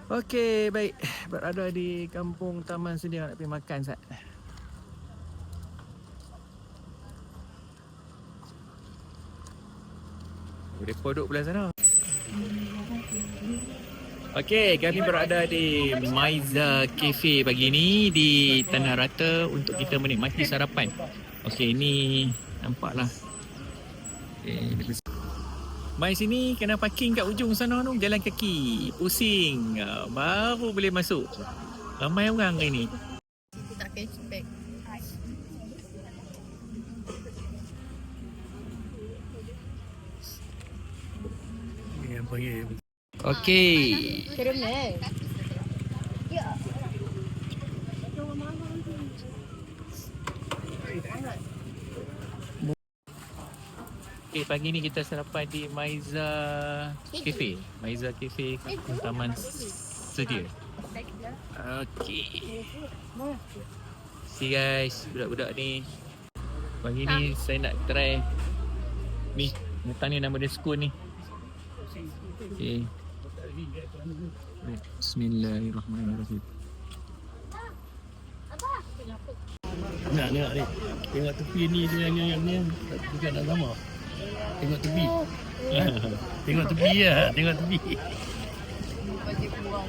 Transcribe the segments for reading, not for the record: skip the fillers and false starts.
Okey, baik. Berada di kampung Taman Sedia nak pergi makan sat. Mereka duduk belah sana. Okey, kami berada di Maiza Cafe pagi ni di Tanah Rata untuk kita menikmati sarapan. Okey, ini nampaklah. Mai sini kena parking kat ujung sana tu, jalan kaki. Pusing. Baru boleh masuk. Ramai orang hari ni. Tak cashback. Okey. Caramel. Okay, pagi ni kita sarapan di Maiza Cafe. Maiza Cafe kampung Taman Sedia. Okey. See guys, budak-budak ni. Pagi ni saya nak try ni, datang ni nama dia Skun ni. Okey. Bismillahirrahmanirrahim. Nak ni. Tengok tepi ni yang ni. Bukan nak lama. Tengok tepi. Tengok tepi ya, tengok tepi. Bagi peluang.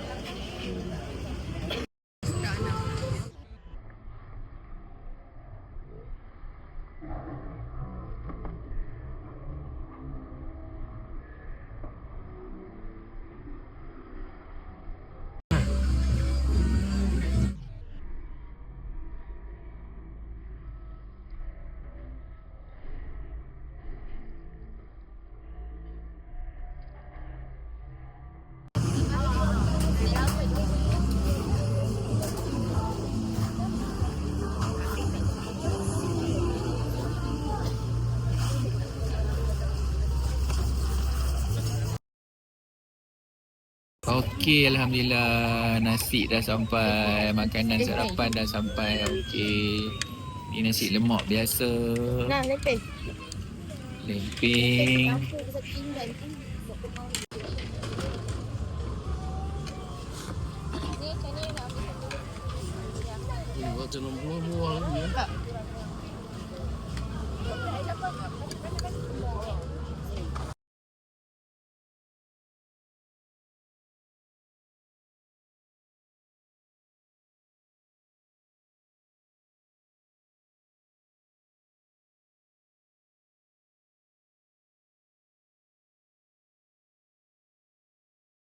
Okey, alhamdulillah nasi dah sampai, makanan sarapan dah sampai. Okey. Ni nasi lemak biasa. Nah, lepeh. Lemping. Macam buah-buah lagi ya.